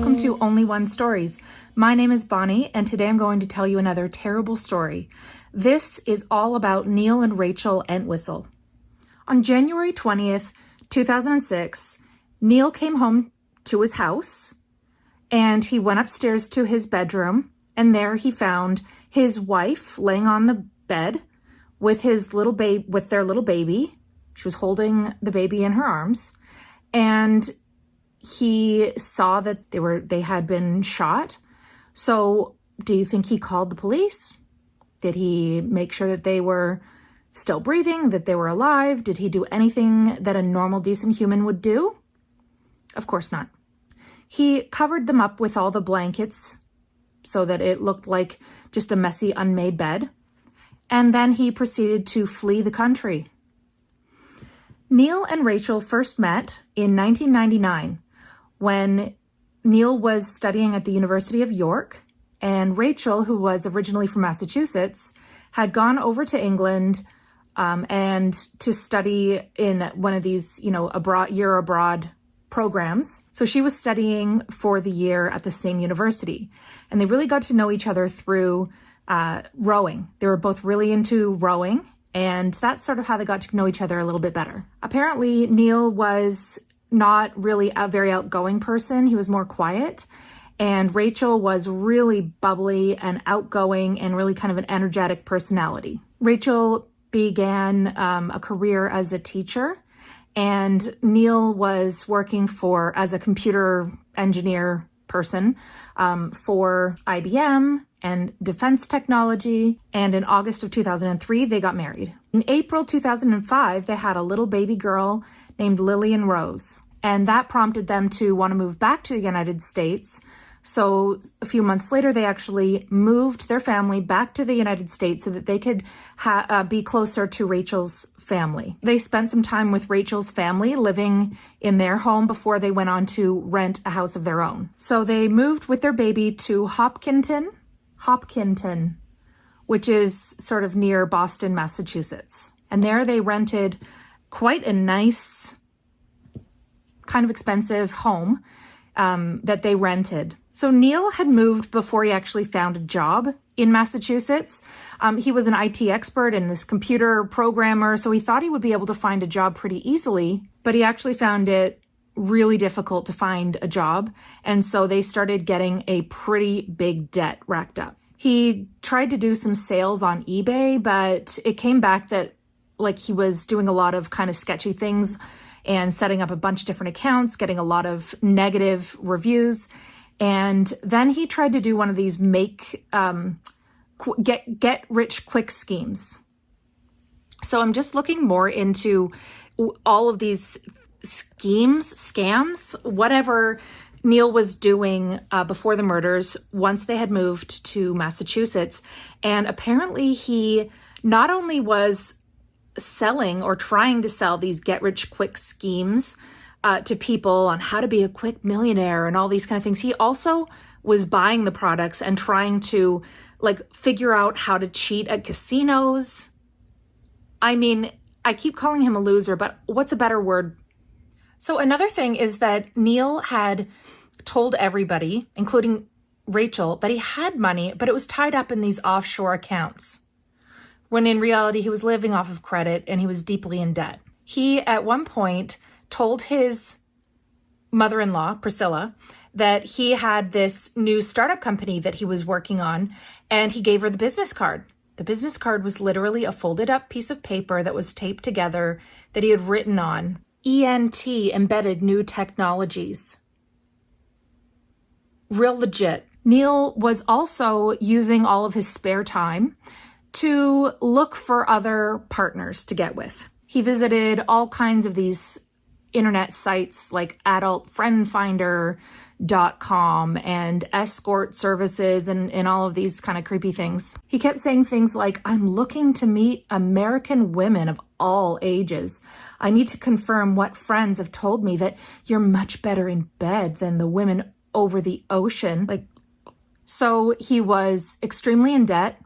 welcome to Only One Stories. My name is Bonnie, and today I'm going to tell you another terrible story. This is all about Neil and Rachel Entwistle. On January 20th, 2006, Neil came home to his house, and he went upstairs to his bedroom, and there he found his wife laying on the bed with their little baby. She was holding the baby in her arms, and he saw that they had been shot. So do you think he called the police? Did he make sure that they were still breathing, that they were alive? Did he do anything that a normal, decent human would do? Of course not. He covered them up with all the blankets so that it looked like just a messy, unmade bed. And then he proceeded to flee the country. Neil and Rachel first met in 1999 when Neil was studying at the University of York, and Rachel, who was originally from Massachusetts, had gone over to England and to study in one of these, year abroad programs. So she was studying for the year at the same university, and they really got to know each other through rowing. They were both really into rowing, and that's sort of how they got to know each other a little bit better. Apparently, Neil was not really a very outgoing person. He was more quiet. And Rachel was really bubbly and outgoing and really kind of an energetic personality. Rachel began a career as a teacher, and Neil was working as a computer engineer person for IBM and defense technology. And in August of 2003, they got married. In April 2005, they had a little baby girl named Lillian Rose. And that prompted them to want to move back to the United States. So a few months later, they actually moved their family back to the United States so that they could be closer to Rachel's family. They spent some time with Rachel's family living in their home before they went on to rent a house of their own. So they moved with their baby to Hopkinton, which is sort of near Boston, Massachusetts. And there they rented quite a nice, kind of expensive home that they rented. So Neil had moved before he actually found a job in Massachusetts. He was an IT expert and this computer programmer, so he thought he would be able to find a job pretty easily, but he actually found it really difficult to find a job. And so they started getting a pretty big debt racked up. He tried to do some sales on eBay, but it came back that he was doing a lot of kind of sketchy things and setting up a bunch of different accounts, getting a lot of negative reviews. And then he tried to do one of these get rich quick schemes. So I'm just looking more into all of these scams, whatever Neil was doing before the murders, once they had moved to Massachusetts. And apparently he not only was selling or trying to sell these get-rich-quick schemes to people on how to be a quick millionaire and all these kind of things, he also was buying the products and trying to figure out how to cheat at casinos. I mean, I keep calling him a loser, but what's a better word? So another thing is that Neil had told everybody, including Rachel, that he had money, but it was tied up in these offshore accounts, when in reality he was living off of credit and he was deeply in debt. He, at one point, told his mother-in-law, Priscilla, that he had this new startup company that he was working on, and he gave her the business card. The business card was literally a folded up piece of paper that was taped together that he had written on ENT, Embedded New Technologies. Real legit. Neil was also using all of his spare time to look for other partners to get with. He visited all kinds of these internet sites like adultfriendfinder.com and escort services and all of these kind of creepy things. He kept saying things like, "I'm looking to meet American women of all ages. I need to confirm what friends have told me that you're much better in bed than the women over the ocean." So he was extremely in debt.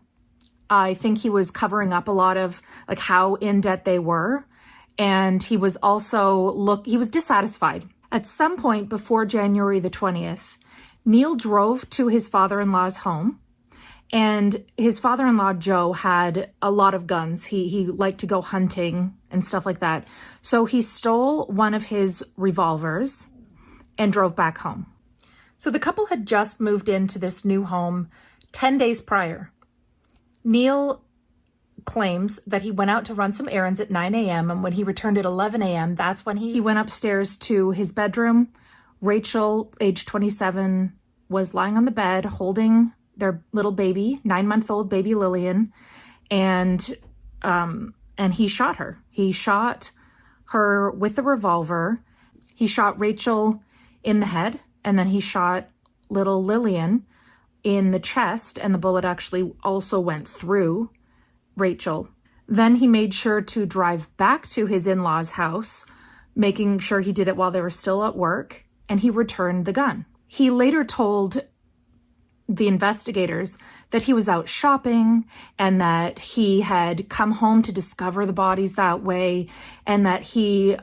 I think he was covering up a lot of how in debt they were. And he was also he was dissatisfied. At some point before January the 20th, Neil drove to his father-in-law's home, and his father-in-law, Joe, had a lot of guns. He liked to go hunting and stuff like that. So he stole one of his revolvers and drove back home. So the couple had just moved into this new home 10 days prior. Neil claims that he went out to run some errands at 9 a.m. and when he returned at 11 a.m., that's when he went upstairs to his bedroom. Rachel, age 27, was lying on the bed holding their little baby, 9-month-old baby Lillian, and he shot her. He shot her with a revolver. He shot Rachel in the head, and then he shot little Lillian in the chest, and the bullet actually also went through Rachel. Then he made sure to drive back to his in-laws' house, making sure he did it while they were still at work, and he returned the gun. He later told the investigators that he was out shopping and that he had come home to discover the bodies that way, and that he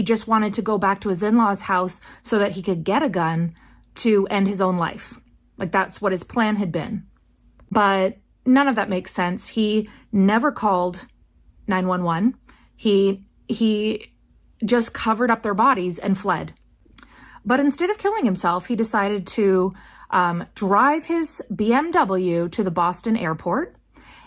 just wanted to go back to his in-laws' house so that he could get a gun to end his own life. Like, that's what his plan had been. But none of that makes sense. He never called 911. He just covered up their bodies and fled. But instead of killing himself, he decided to drive his BMW to the Boston airport.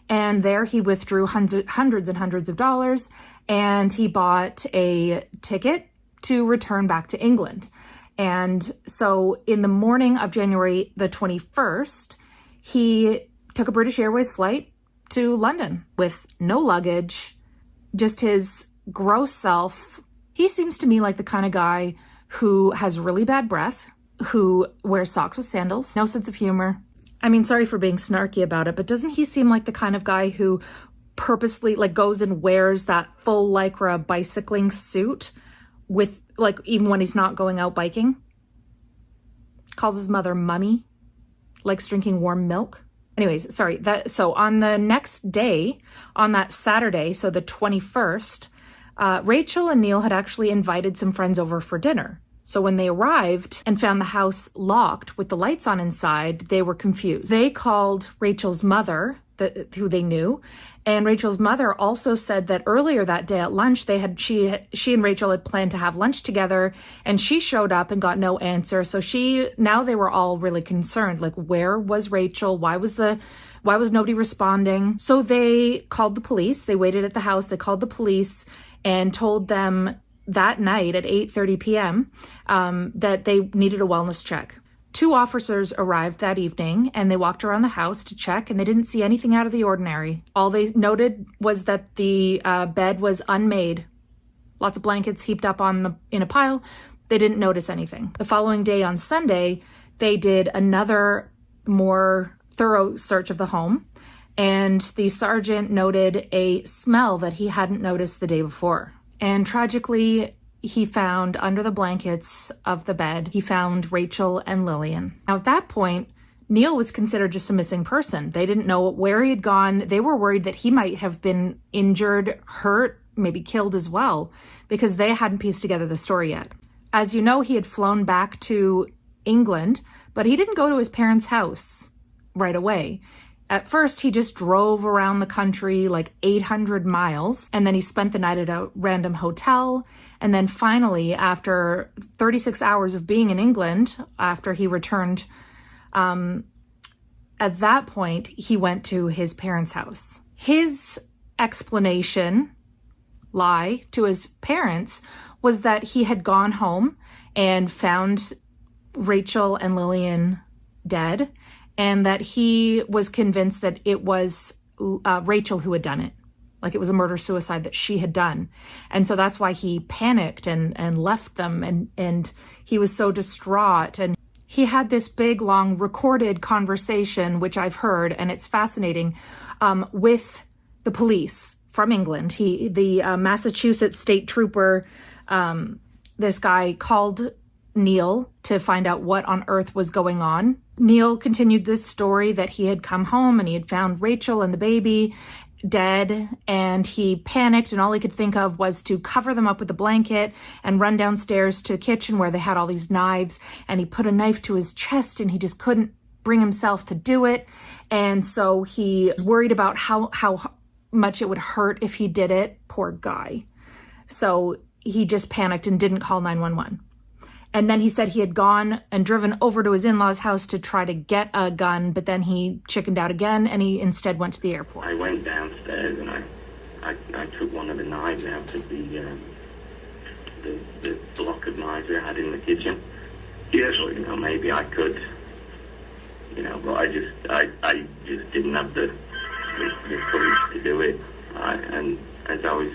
And there he withdrew hundreds and hundreds of dollars, and he bought a ticket to return back to England. And so in the morning of January the 21st, he took a British Airways flight to London with no luggage, just his gross self. He seems to me like the kind of guy who has really bad breath, who wears socks with sandals, no sense of humor. I mean, sorry for being snarky about it, but doesn't he seem like the kind of guy who purposely goes and wears that full Lycra bicycling suit with even when he's not going out biking? Calls his mother mummy, likes drinking warm milk. Anyways, sorry. So on the next day, on that Saturday, so the 21st, Rachel and Neil had actually invited some friends over for dinner. So when they arrived and found the house locked with the lights on inside, they were confused. They called Rachel's mother, who they knew, and Rachel's mother also said that earlier that day at lunch, she and Rachel had planned to have lunch together, and she showed up and got no answer. So now they were all really concerned, where was Rachel? Why was nobody responding? So they called the police. They waited at the house. They called the police and told them that night at 8:30 p.m. That they needed a wellness check. 2 officers arrived that evening and they walked around the house to check, and they didn't see anything out of the ordinary. All they noted was that the bed was unmade. Lots of blankets heaped up in a pile. They didn't notice anything. The following day on Sunday, they did another more thorough search of the home, and the sergeant noted a smell that he hadn't noticed the day before. And tragically, he found under the blankets of the bed, he found Rachel and Lillian. Now, at that point, Neil was considered just a missing person. They didn't know where he had gone. They were worried that he might have been injured, hurt, maybe killed as well, because they hadn't pieced together the story yet. As you know, he had flown back to England, but he didn't go to his parents' house right away. At first, he just drove around the country 800 miles, and then he spent the night at a random hotel. And then finally, after 36 hours of being in England, after he returned, at that point, he went to his parents' house. His explanation, lie to his parents, was that he had gone home and found Rachel and Lillian dead, and that he was convinced that it was Rachel who had done it. It was a murder-suicide that she had done. And so that's why he panicked and left them, and he was so distraught. And he had this big, long, recorded conversation, which I've heard, and it's fascinating, with the police from England. The Massachusetts state trooper, this guy called Neil to find out what on earth was going on. Neil continued this story that he had come home and he had found Rachel and the baby, dead, and he panicked, and all he could think of was to cover them up with a blanket and run downstairs to the kitchen where they had all these knives, and he put a knife to his chest and he just couldn't bring himself to do it. And so he worried about how much it would hurt if he did it. Poor guy. So he just panicked and didn't call 911. And then he said he had gone and driven over to his in-laws' house to try to get a gun, but then he chickened out again, and he instead went to the airport. I went downstairs and I took one of the knives out of the block of knives we had in the kitchen. Yes. So, maybe I could, but I just didn't have the courage to do it. And as I was,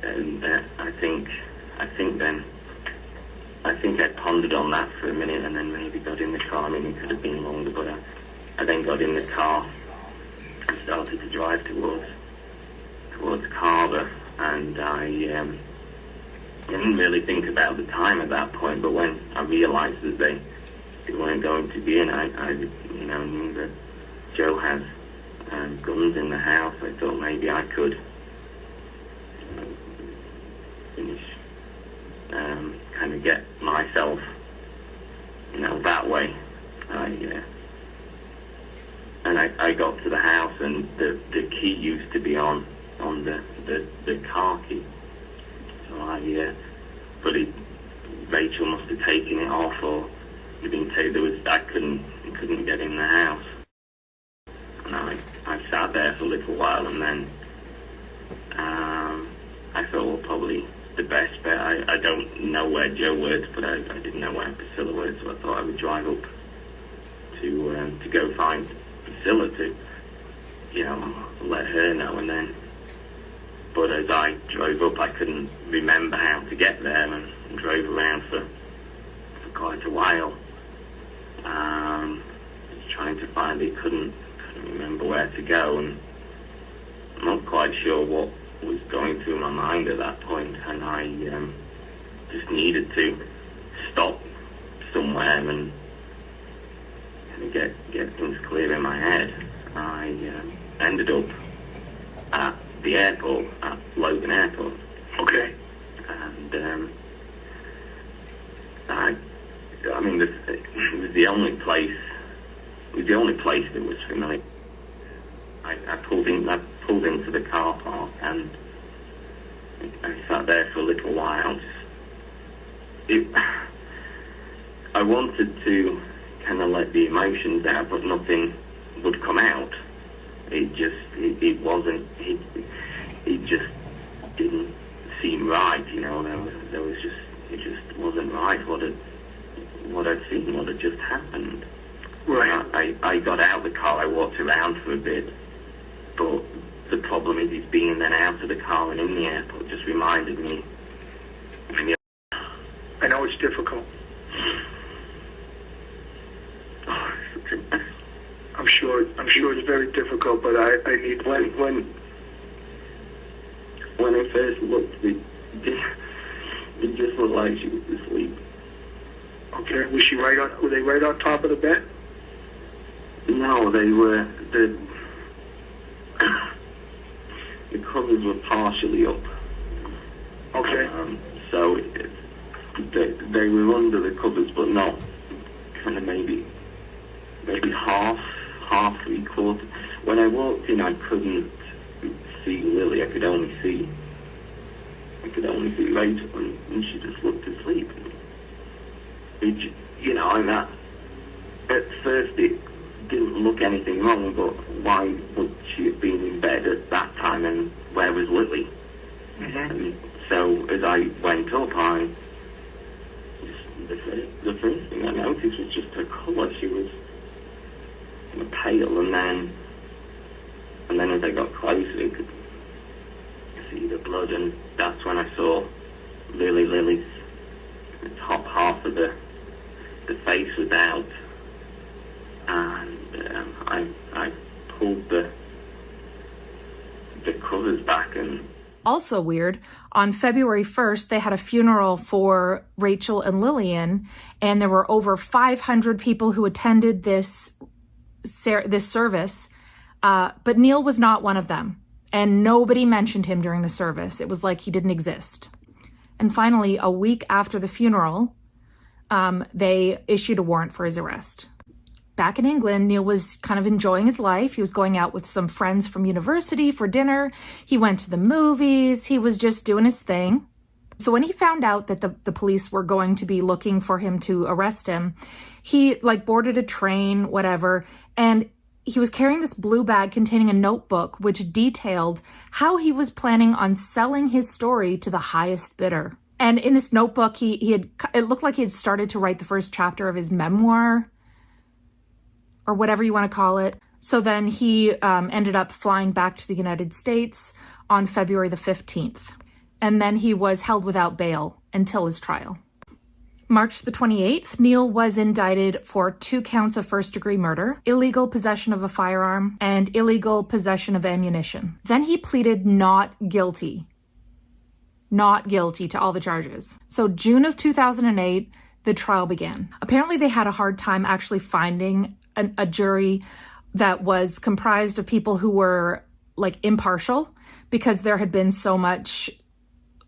and I think I pondered on that for a minute, and then maybe got in the car. I mean, it could have been longer, but I then got in the car and started to drive towards Carver, and I didn't really think about the time at that point. But when I realised that they weren't going to be in, I knew that Joe has guns in the house. I thought maybe I could finish, kind of get myself, that way. And I got to the house, and the key used to be on the car key. So but Rachel must have taken it off, or it didn't take. I couldn't get in the house, and I sat there for a little while, and then I thought, well, probably the best bet. I don't know where Joe works, but I didn't know where Priscilla works, so I thought I would drive up to go find Priscilla to, let her know. And then, but as I drove up, I couldn't remember how to get there, and drove around for quite a while, just trying to find it. Couldn't remember where to go, and I'm not quite sure what was going through my mind at that point, and I just needed to stop somewhere and get things clear in my head. I ended up at the airport, at Logan Airport. Okay. And I mean, it was the only place that was familiar. I pulled into the car park, and I sat there for a little while. I wanted to kind of let the emotions out, but nothing would come out. It just didn't seem right, it just wasn't right what I'd seen, what had just happened. Right. I got out of the car, I walked around for a bit, but the problem is being then out of the car and in the airport just reminded me. I know it's difficult. I'm sure it's very difficult, but I need when I first looked, it just looked like she was asleep. Okay, were they right on top of the bed? No, they were, the covers were partially up. Okay. So they were under the covers, but not kind of maybe half, 3/4. When I walked in, I couldn't see Lily. I could only see Rachel, and she just looked asleep. At first it didn't look anything wrong, but why would she have been in bed at that time, and where was Lily? Mm-hmm. And so as I went up, the first thing I noticed was just her colour. She was pale, and then as I got closer, I could see the blood, and that's when I saw Lily's the top half of the face was out, and I pulled the covers back. And also weird, on February 1st, they had a funeral for Rachel and Lillian, and there were over 500 people who attended this service. But Neil was not one of them. And nobody mentioned him during the service. It was like he didn't exist. And finally, a week after the funeral, they issued a warrant for his arrest. Back in England, Neil was kind of enjoying his life. He was going out with some friends from university for dinner. He went to the movies. He was just doing his thing. So when he found out that the police were going to be looking for him to arrest him, he boarded a train, whatever, and he was carrying this blue bag containing a notebook which detailed how he was planning on selling his story to the highest bidder. And in this notebook, it looked like he had started to write the first chapter of his memoir, or whatever you want to call it. So then he ended up flying back to the United States on February the 15th. And then he was held without bail until his trial. March the 28th, Neil was indicted for 2 counts of first-degree murder, illegal possession of a firearm, and illegal possession of ammunition. Then he pleaded not guilty to all the charges. So June of 2008, the trial began. Apparently they had a hard time actually finding a jury that was comprised of people who were impartial, because there had been so much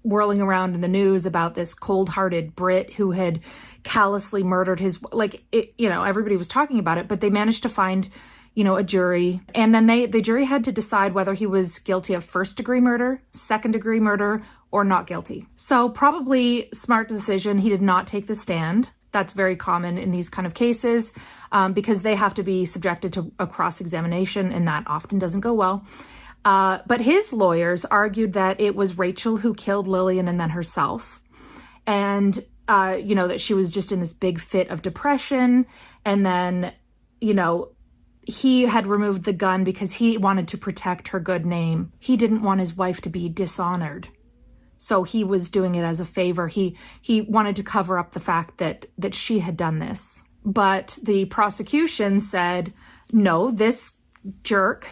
whirling around in the news about this cold-hearted Brit who had callously murdered his, everybody was talking about it, but they managed to find, a jury. And then the jury had to decide whether he was guilty of first-degree murder, second-degree murder, or not guilty. So probably smart decision. He did not take the stand. That's very common in these kind of cases, because they have to be subjected to a cross-examination, and that often doesn't go well. But his lawyers argued that it was Rachel who killed Lillian and then herself. And, that she was just in this big fit of depression. And then, he had removed the gun because he wanted to protect her good name. He didn't want his wife to be dishonored. So he was doing it as a favor. He wanted to cover up the fact that she had done this. But the prosecution said, no, this jerk,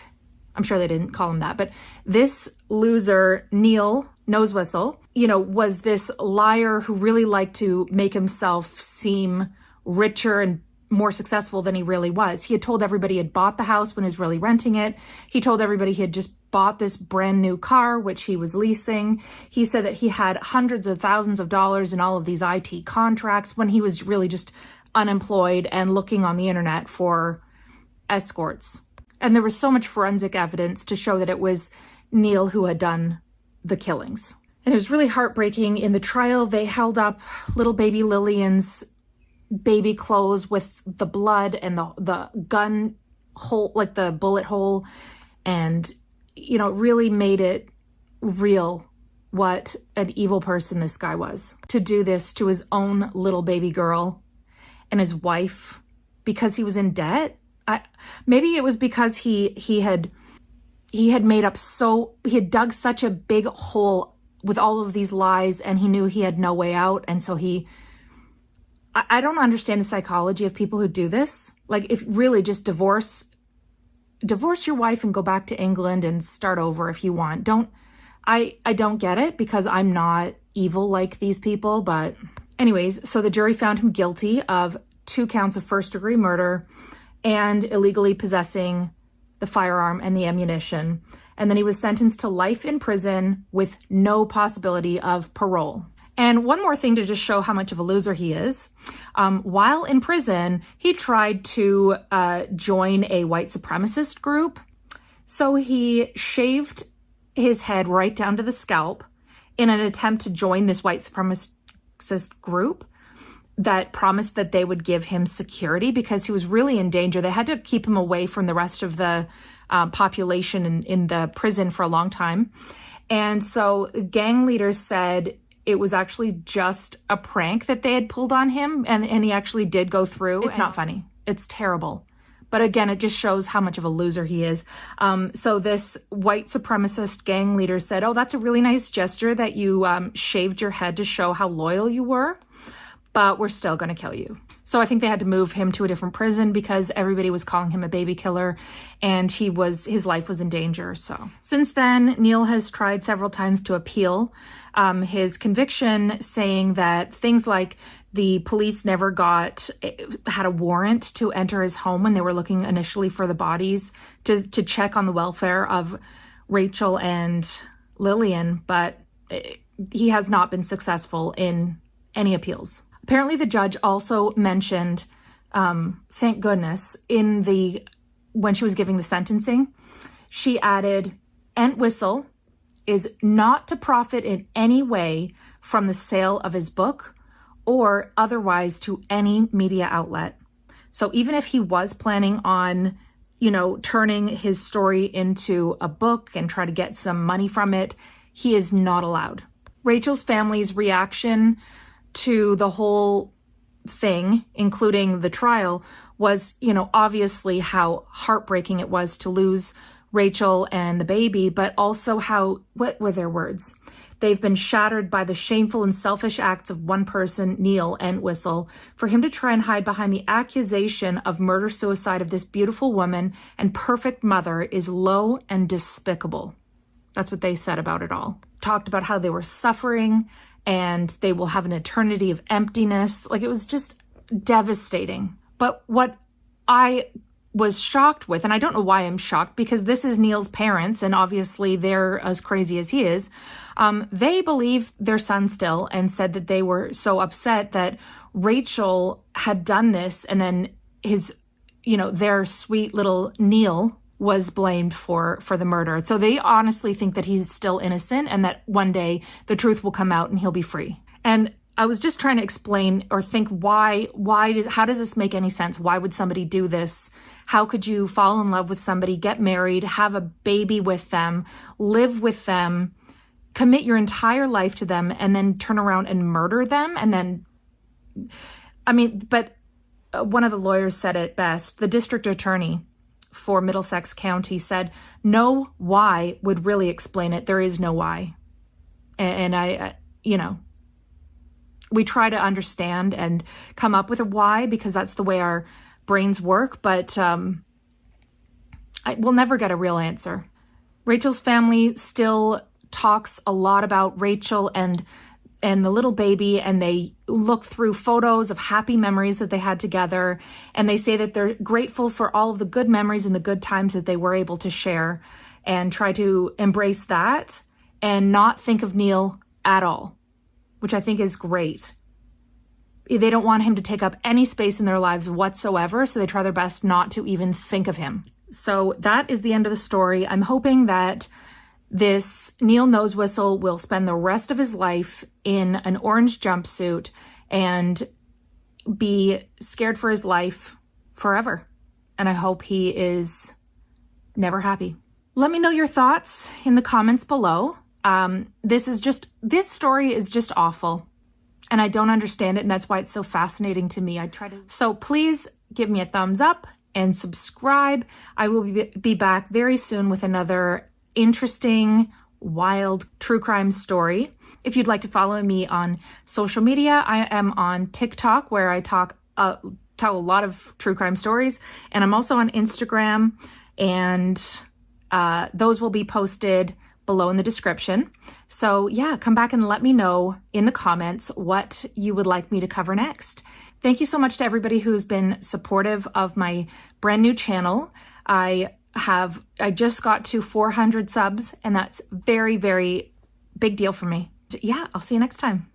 I'm sure they didn't call him that, but this loser, Neil Entwistle, was this liar who really liked to make himself seem richer and more successful than he really was. He had told everybody he had bought the house when he was really renting it. He told everybody he had just bought this brand new car, which he was leasing. He said that he had hundreds of thousands of dollars in all of these IT contracts when he was really just unemployed and looking on the internet for escorts. And there was so much forensic evidence to show that it was Neil who had done the killings. And it was really heartbreaking. In the trial, they held up little baby Lillian's baby clothes with the blood and the gun hole, the bullet hole. And, it really made it real what an evil person this guy was. To do this to his own little baby girl and his wife because he was in debt. Maybe it was because he had dug such a big hole with all of these lies, and he knew he had no way out. And so I don't understand the psychology of people who do this. If really just divorce your wife and go back to England and start over if you want. I don't get it, because I'm not evil like these people. But anyways, so the jury found him guilty of 2 counts of first-degree murder and illegally possessing the firearm and the ammunition. And then he was sentenced to life in prison with no possibility of parole. And one more thing to just show how much of a loser he is. While in prison, he tried to join a white supremacist group. So he shaved his head right down to the scalp in an attempt to join this white supremacist group that promised that they would give him security because he was really in danger. They had to keep him away from the rest of the population in the prison for a long time. And so gang leaders said it was actually just a prank that they had pulled on him, and he actually did go through. It's not funny. It's terrible. But again, it just shows how much of a loser he is. So this white supremacist gang leader said, oh, that's a really nice gesture that you shaved your head to show how loyal you were. but we're still going to kill you. So I think they had to move him to a different prison because everybody was calling him a baby killer and his life was in danger. So since then, Neil has tried several times to appeal his conviction, saying that things like the police never had a warrant to enter his home when they were looking initially for the bodies to check on the welfare of Rachel and Lillian, but he has not been successful in any appeals. Apparently the judge also mentioned, thank goodness, when she was giving the sentencing, she added, Entwistle is not to profit in any way from the sale of his book or otherwise to any media outlet. So even if he was planning on, turning his story into a book and try to get some money from it, he is not allowed. Rachel's family's reaction to the whole thing, including the trial, was, obviously how heartbreaking it was to lose Rachel and the baby, but also what were their words? They've been shattered by the shameful and selfish acts of one person, Neil Entwistle. For him to try and hide behind the accusation of murder-suicide of this beautiful woman and perfect mother is low and despicable. That's what they said about it all. Talked about how they were suffering and they will have an eternity of emptiness. Like, it was just devastating. But what I was shocked with, and I don't know why I'm shocked, because this is Neil's parents, and obviously they're as crazy as he is. They believe their son still and said that they were so upset that Rachel had done this, and then their sweet little Neil was blamed for the murder. So they honestly think that he's still innocent and that one day the truth will come out and he'll be free. And I was just trying to explain or think how does this make any sense? Why would somebody do this? How could you fall in love with somebody, get married, have a baby with them, live with them, commit your entire life to them, and then turn around and murder them? And then, but one of the lawyers said it best. The district attorney for Middlesex County said, no why would really explain it. There is no why. And we try to understand and come up with a why because that's the way our brains work, but we'll never get a real answer. Rachel's family still talks a lot about Rachel and the little baby, and they look through photos of happy memories that they had together, and they say that they're grateful for all of the good memories and the good times that they were able to share, and try to embrace that and not think of Neil at all, which I think is great. They don't want him to take up any space in their lives whatsoever, so they try their best not to even think of him. So that is the end of the story. I'm hoping that this Neil Entwistle will spend the rest of his life in an orange jumpsuit and be scared for his life forever. And I hope he is never happy. Let me know your thoughts in the comments below. This story is just awful. And I don't understand it, and that's why it's so fascinating to me. So please give me a thumbs up and subscribe. I will be back very soon with another interesting, wild true crime story. If you'd like to follow me on social media, I am on TikTok, where I tell a lot of true crime stories, and I'm also on Instagram, and those will be posted below in the description. So yeah, come back and let me know in the comments what you would like me to cover next. Thank you so much to everybody who's been supportive of my brand new channel. I just got to 400 subs, and that's very, very big deal for me. Yeah, I'll see you next time.